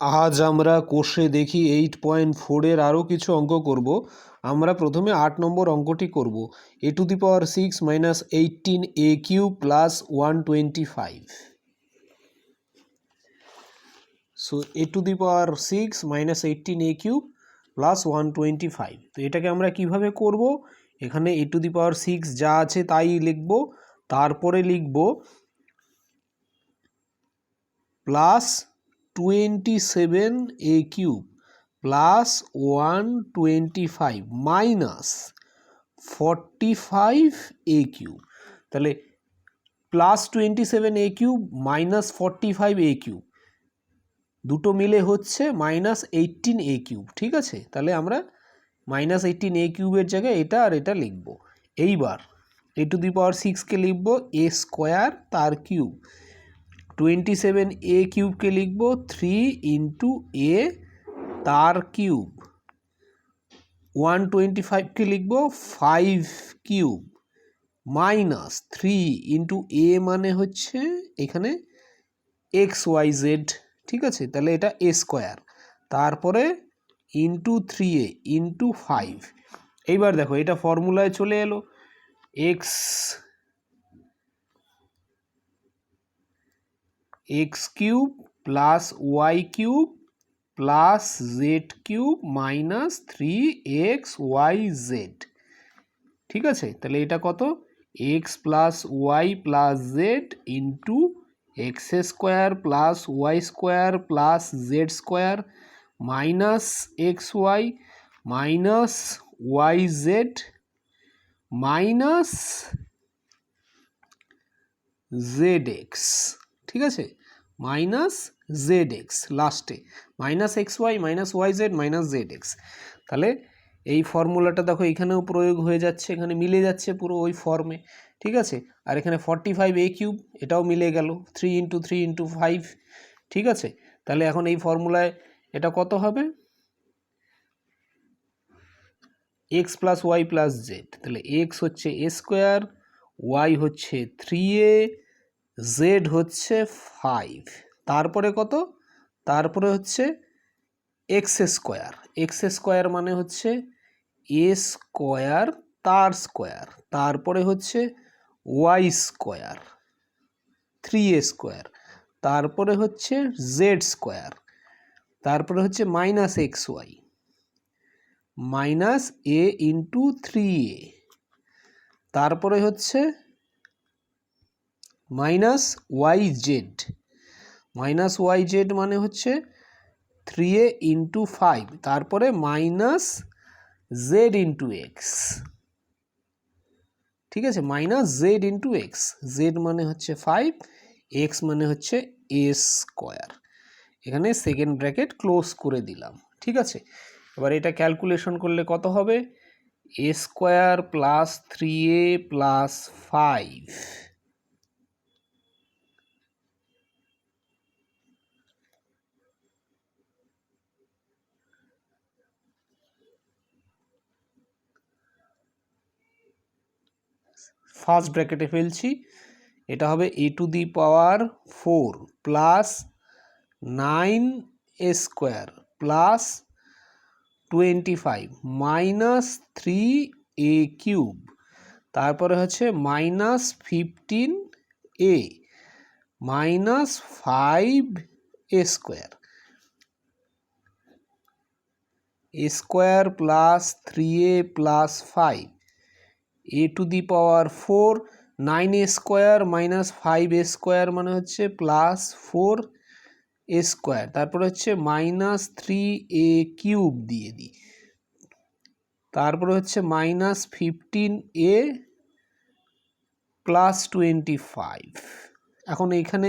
আজ আমরা কোষে দেখি 8.4 এর আরও কিছু অঙ্ক করব। আমরা প্রথমে 8 নম্বর অঙ্কটি করব। a⁶ - 18a³ + 125। So a⁶ - 18a³ + 125। তো এটাকে আমরা কিভাবে করব? এখানে a⁶ যা আছে তাই লিখব, তারপরে লিখব plus 27a³ plus 125 minus 45a³। তাহলে প্লাস 27a³ মাইনাস 45a³ দুটো মিলে হচ্ছে মাইনাস 18a³। ঠিক আছে, তাহলে আমরা মাইনাস 18a³ জায়গায় এটা আর এটা লিখব। এইবার a⁶কে লিখব a² তার কিউব, 27a³ লিখব 3 × a তার কিউব, 125 লিখব 5³ মাইনাস 3 × a মানে হচ্ছে এখানে xyz। ঠিক আছে, তাহলে এটা a², তারপরে ইন্টু 3a ইন্টু 5। এইবার দেখো এটা ফর্মুলায় চলে এলো, x³ plus y³ plus z³ minus 3xyz। ঠিক আছে, তাহলে এটা কত? x plus y plus z into x² plus y² plus z² minus xy minus yz minus zx। ঠিক আছে, মাইনাস zx, লাস্টে minus xy minus yz minus zx। তাহলে এই ফর্মুলাটা দেখো এখানেও প্রয়োগ হয়ে যাচ্ছে, এখানে মিলে যাচ্ছে পুরো ওই ফর্মে। ঠিক আছে, আর এখানে 45a³ এটাও মিলে গেল 3 × 3 × 5। ঠিক আছে, তাহলে এখন এই ফর্মুলায় এটা কত হবে? x plus Y plus z. তাহলে x হচ্ছে a², y হচ্ছে 3a, z হচ্ছে 5, তারপরে কত? তারপরে হচ্ছে x² মানে হচ্ছে a² তার স্কোয়ার, তারপরে হচ্ছে y², 3a², তারপরে হচ্ছে z², তারপরে হচ্ছে minus xy minus a into 3a, তারপরে হচ্ছে মাইনাস yz, মাইনাস yz মানে হচ্ছে 3a ইন্টু 5, তারপরে মাইনাস z ইন্টু এক্স। ঠিক আছে, minus z into x, z মানে হচ্ছে 5, x মানে হচ্ছে a²। এখানে সেকেন্ড ব্র্যাকেট ক্লোজ করে দিলাম। ঠিক আছে, এবার এটা ক্যালকুলেশন করলে কত হবে? a² plus 3a plus 5 first ব্র্যাকেটে ফেলছি, এটা হবে a⁴ plus 9a² plus 25 minus 3a³ তারপরে হচ্ছে minus 15a minus 5a², a² plus 3a plus 5, a⁴ 9a² minus 5a² মানে হচ্ছে প্লাস 4a², তারপরে হচ্ছে মাইনাস 3a³ দিয়ে দিই, তারপরে হচ্ছে মাইনাস 15a প্লাস 25। এখন এইখানে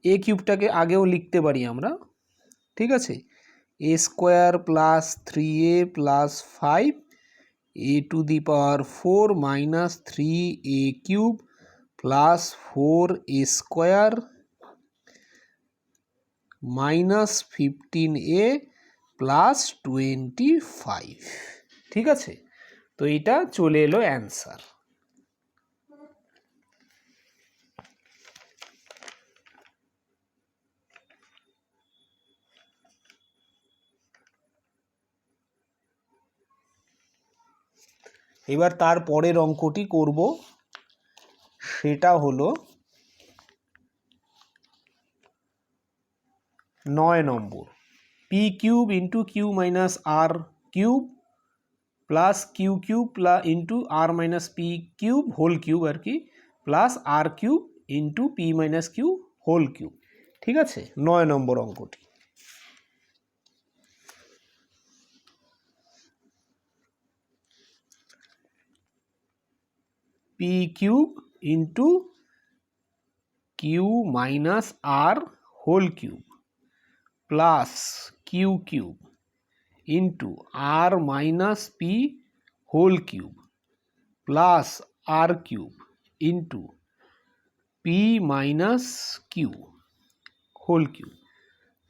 a³ আগেও লিখতে পারি আমরা। ঠিক আছে, a² plus 3a plus 5 a⁴ minus 3a³ plus 4a² minus 15a plus 25। ঠিক আছে, তো এটা চলে এলো অ্যান্সার। এবার তার পরের অঙ্কটি করব, সেটা হলো 9 number. P cube into Q minus R cube plus Q cube into R minus P cube whole cube আর কি, plus R cube into P minus Q whole cube. ঠিক আছে, 9 নম্বর অঙ্কটি। P cube into Q minus R whole cube plus Q cube into R minus P whole cube plus R cube into P minus Q whole cube.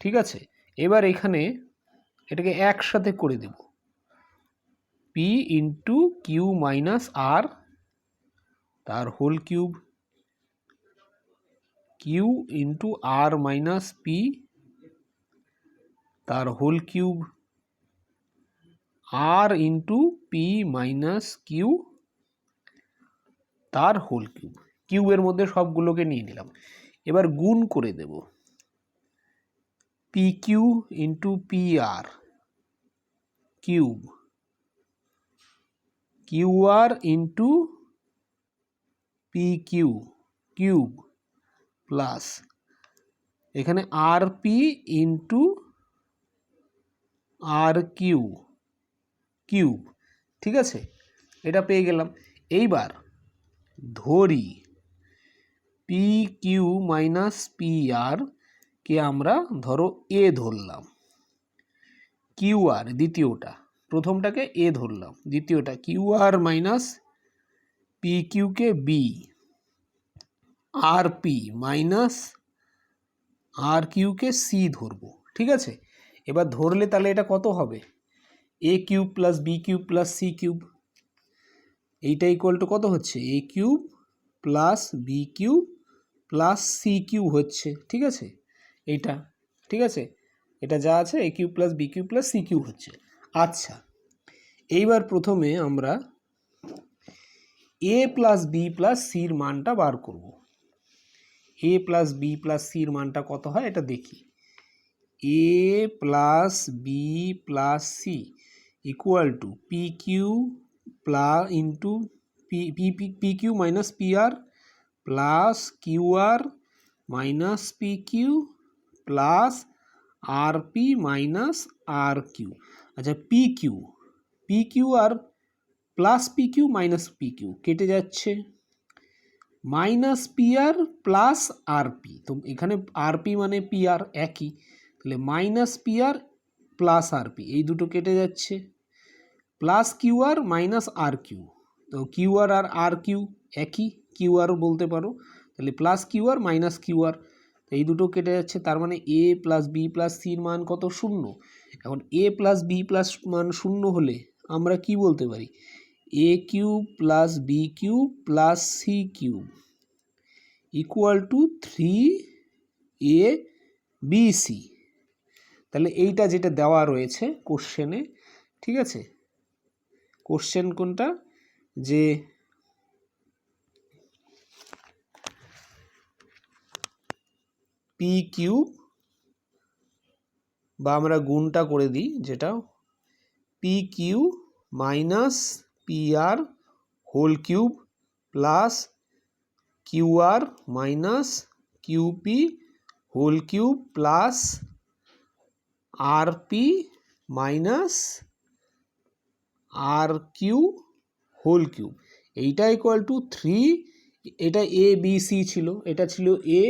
ঠিক আছে, এবার এখানে এটাকে একসাথে করে দেব, P into Q minus R তার whole cube, Q into R minus P তার whole cube, R into P minus Q তার হোল কিউব। কিউবের মধ্যে সবগুলোকে নিয়ে নিলাম, এবার গুণ করে দেব, P Q into P R cube, Q R into P Q cube plus এখানে R P into R Q cube. ঠিক আছে, এটা পেয়ে গেলাম। এইবার ধরি P Q minus P R কে আমরা ধরো এ ধরলাম, কিউ আর দ্বিতীয়টা, প্রথমটাকে এ ধরলাম, দ্বিতীয়টা কিউ আর মাইনাস পি কিউকে B, R P minus R কিউকে সি ধরবো। ঠিক আছে, এবার ধরলে তাহলে এটা কত হবে, A cube plus B cube plus C cube, এইটা ইকুয়াল টু কত হচ্ছে, A cube plus B cube plus C cube হচ্ছে। ঠিক আছে, এইটা ঠিক আছে, এটা যা আছে A cube plus B cube plus C cube হচ্ছে। আচ্ছা, এইবার প্রথমে আমরা এ প্লাস বি প্লাস সির মানটা বার করব। এ প্লাস বি প্লাস সির মানটা কত হয় এটা দেখি। A plus B plus C equal to P Q plus into P Q minus P R plus Q R minus P Q plus R P minus R Q. আচ্ছা, P Q R plus P Q minus P Q কেটে যাচ্ছে, minus P R plus R P, তো এখানে R P মানে P R একই, তাহলে minus P R plus R P এই দুটো কেটে যাচ্ছে, plus Q R minus R Q, তো কিউ আর আর কিউ একই, কিউ আর বলতে পারো, তাহলে plus Q R minus Q R, এই দুটো কেটে যাচ্ছে, তার মানে এ প্লাস বি প্লাস সির মান কত, 0। এখন এ প্লাস বি প্লাস মান 0 হলে আমরা কি বলতে পারি, A cube plus B cube plus C cube equal to 3 A B C. তাহলে এইটা যেটা দেওয়া রয়েছে কোশ্চেনে, ঠিক আছে, কোশ্চেন কোনটা, যে পি কিউব বা আমরা গুণটা করে দিই, যেটা P Q minus P R whole cube plus Q R minus Q P whole cube plus R P minus R Q whole cube, এইটা ইকুয়াল টু 3, এটা এ বি সি ছিল, এটা ছিল এ,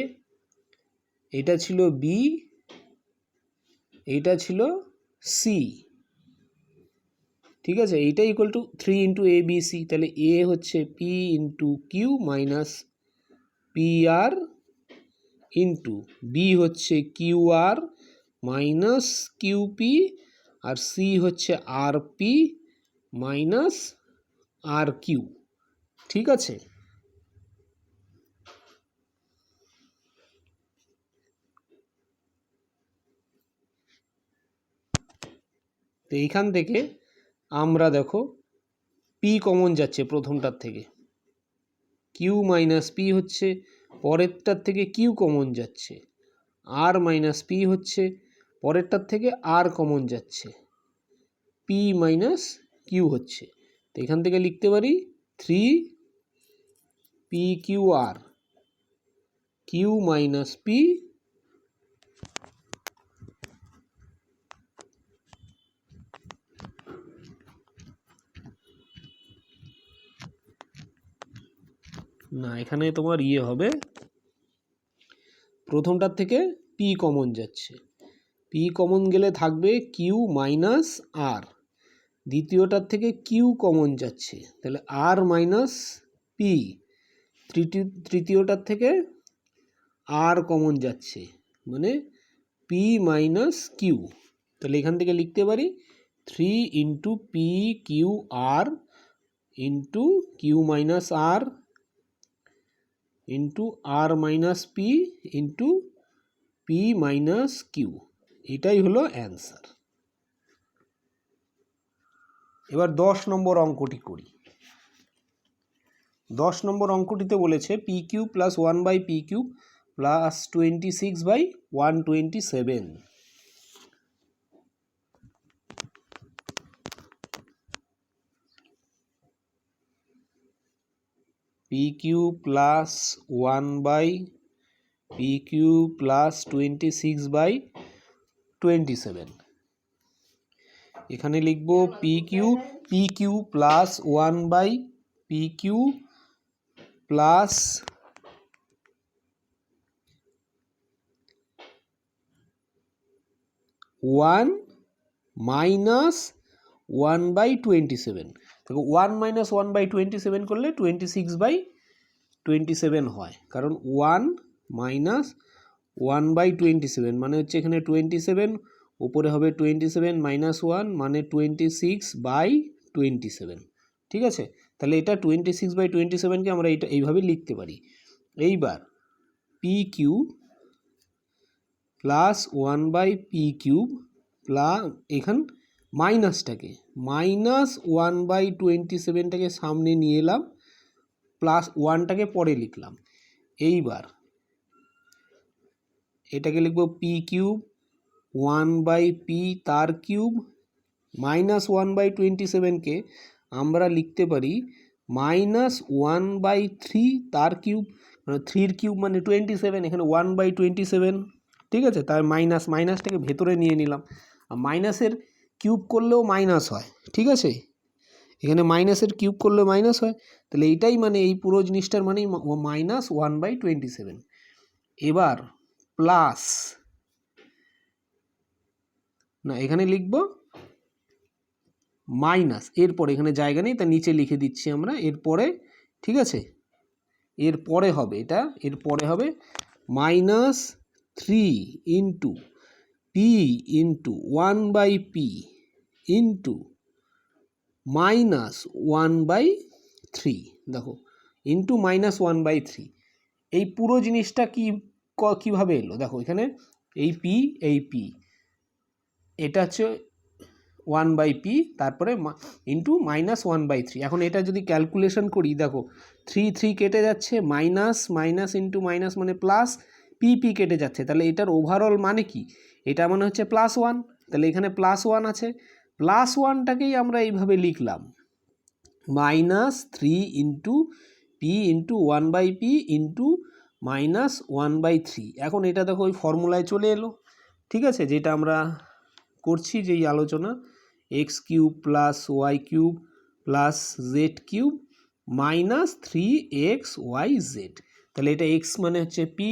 এটা ছিল বি, এইটা ছিল সি। ঠিক আছে, এইটা equal to 3 into A B C, তাহলে এ হচ্ছে P into Q minus P R into B হচ্ছে Q R minus Q P, আর সি হচ্ছে R P minus R Q. ঠিক আছে, তো এইখান থেকে আমরা দেখো পি কমন যাচ্ছে প্রথমটার থেকে, কিউ মাইনাস পি হচ্ছে পরেরটার থেকে কিউ কমন যাচ্ছে, আর মাইনাস পি হচ্ছে পরেরটার থেকে আর কমন যাচ্ছে, পি মাইনাস কিউ হচ্ছে। তো এখান থেকে লিখতে পারি 3 PQR, কিউ মাইনাস পি না, এখানে তোমার ইয়ে হবে, প্রথমটার থেকে পি কমন যাচ্ছে, পি কমন গেলে থাকবে কিউ মাইনাস আর, দ্বিতীয়টার থেকে কিউ কমন যাচ্ছে তাহলে আর মাইনাস পি, তৃতীয়টার থেকে আর কমন যাচ্ছে মানে পি মাইনাস কিউ। তাহলে এখান থেকে লিখতে পারি 3 × PQR into Q minus R into R minus P into P minus Q. এটাই হলো অ্যান্সার। এবার 10 নম্বর অঙ্কটি করি। 10 নম্বর অঙ্কটিতে বলেছে পি কিউ প্লাস 1/পি Q plus 26/127। P Q plus 1/পি কিউ প্লাস 26/27। এখানে লিখব পি কিউ প্লাস 1/পি কিউ প্লাস 1 মাইনাস 1/27। দেখো 1 মাইনাস 1/27 করলে 26/27 হয়, কারণ 1 মাইনাস 1/27 মানে হচ্ছে এখানে 27, উপরে হবে 27 মাইনাস 1 মানে 26/27। ঠিক আছে, তাহলে এটা 26/27কে আমরা এইভাবে লিখতে পারি। এইবার পি কিউ প্লাস 1/পি কিউব প্লাস এখান মাইনাসটাকে মাইনাস 1/27টাকে সামনে নিয়ে এলাম, প্লাস 1টাকে পরে লিখলাম। এইবার এটাকে লিখব পি কিউব 1/পি তার কিউব মাইনাস 1/27কে আমরা লিখতে পারি মাইনাস 1/3 তার কিউব, মানে 3 কিউব মানে 27, এখানে 1/27। ঠিক আছে, তার মাইনাসটাকে ভেতরে নিয়ে নিলাম, আর মাইনাসের কিউব করলেও মাইনাস হয়। ঠিক আছে, এখানে মাইনাসের কিউব করলে মাইনাস হয়, তাহলে এইটাই মানে এই পুরো জিনিসটার মানেই মাইনাস 1/27। এবার প্লাস না, এখানে লিখব মাইনাস, এরপরে এখানে জায়গা নেই তাই নিচে লিখে দিচ্ছি আমরা এরপরে। ঠিক আছে, এরপরে হবে এটা, এরপরে হবে মাইনাস 3 ইন্টু পি ইন্টু 1/পি ইন্টু মাইনাস 1/3। দেখো ইন্টু মাইনাস 1/3, এই পুরো জিনিসটা কীভাবে এলো দেখো, এখানে এই পি এটা হচ্ছে 1/পি, তারপরে ইন্টু মাইনাস 1/3। এখন এটা যদি ক্যালকুলেশন করি দেখো 3 কেটে যাচ্ছে, মাইনাস ইন্টু মাইনাস মানে প্লাস, পি কেটে যাচ্ছে, তাহলে এটার ওভারঅল মানে কি, এটা মানে হচ্ছে +1, তাহলে এখানে +1 আছে, +1টাকেই আমরা এইভাবে লিখলাম -3 ইন্টু পি ইন্টু 1/পি ইন্টু মাইনাস 1/3। এখন এটা দেখো ওই ফর্মুলায় চলে এলো। ঠিক আছে, যেটা আমরা করছি যেই আলোচনা, x³ plus y³ plus z³ minus 3xyz। তাহলে এটা x মানে হচ্ছে পি,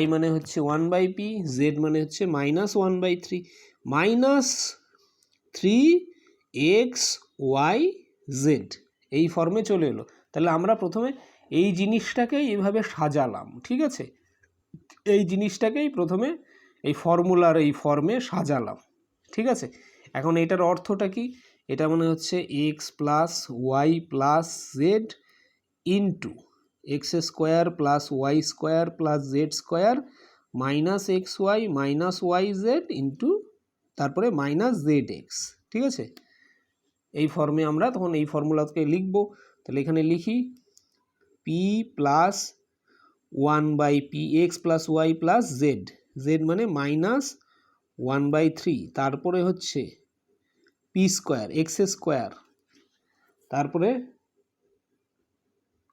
y মানে হচ্ছে 1/পি, z মানে হচ্ছে -1/3 মাইনাস 3xyz, এই ফর্মে চলে এলো। তাহলে আমরা প্রথমে এই জিনিসটাকে এইভাবে সাজালাম। ঠিক আছে, এই জিনিসটাকেই প্রথমে এই ফর্মুলার এই ফর্মে সাজালাম। ঠিক আছে, এখন এটার অর্থটা কি, এটা মনে হচ্ছে x plus Y plus z into x² plus y² plus z² minus xy minus yz into তারপরে মাইনাস zx। ঠিক আছে, এই ফর্মে আমরা তখন এই ফর্মুলাকে লিখব। তাহলে এখানে লিখি P plus 1/px plus Y plus Z, Z মানে -1/3, তারপরে হচ্ছে পি স্কোয়ার এক্স স্কোয়ার, তারপরে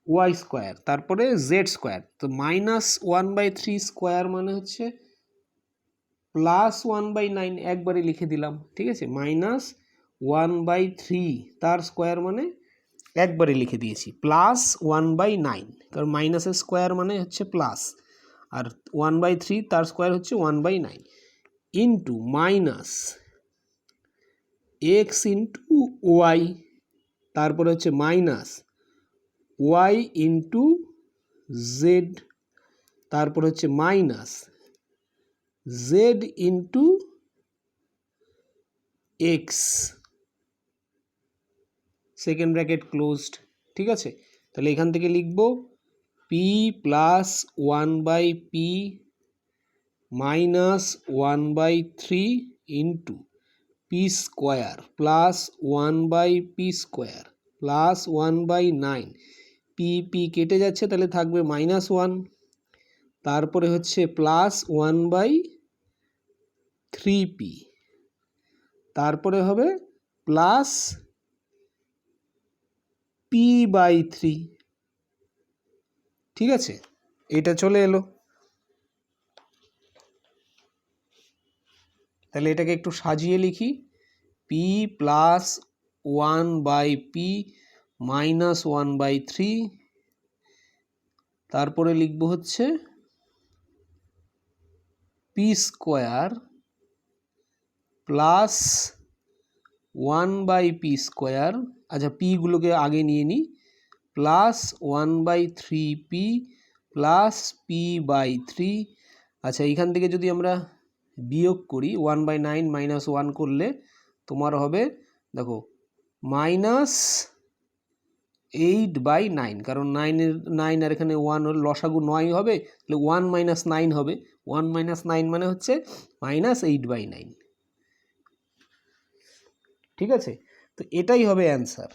ওয়াই স্কোয়ার, তারপরে জেড স্কোয়ার। তো -1/3 স্কোয়ার মানে হচ্ছে +1/9, একবারে লিখে দিলাম, ঠিক আছে। -1/3 তার স্কোয়ার মানে একবারে লিখে দিয়েছি, +1/9, কারণ মাইনাসের স্কোয়ার মানে হচ্ছে প্লাস, আর 1/3 তার স্কোয়ার হচ্ছে 1/9, into minus x into y, তারপরে হচ্ছে মাইনাস ওয়াই ইন্টু জেড, তারপর হচ্ছে minus z into x, second bracket closed, ঠিক আছে। তাহলে এখান থেকে লিখব p plus 1/p -1/3 into p square plus 1/p square plus 1/9, p কেটে যাচ্ছে তাহলে থাকবে -1, তারপরে হচ্ছে প্লাস 1/3p, তারপরে হবে প্লাস p/3, ঠিক আছে। এটা চলে এলো। তাহলে এটাকে একটু সাজিয়ে লিখি, পি প্লাস 1/p -1/3, তারপরে লিখব হচ্ছে P square plus 1/p square, আচ্ছা পিগুলোকে আগে নিয়ে নিই, প্লাস 1/3p প্লাস p/3, আচ্ছা এইখান থেকে যদি আমরা বিয়োগ করি 1/9 -1 করলে তোমার হবে, দেখো -8/9, কারণ 9 আর এখানে 1 লসাগু 9 হবে, তাহলে 1 - 9 হবে, 1 - 9 মানে হচ্ছে -8/9, ঠিক আছে। তো এটাই হবে অ্যান্সার।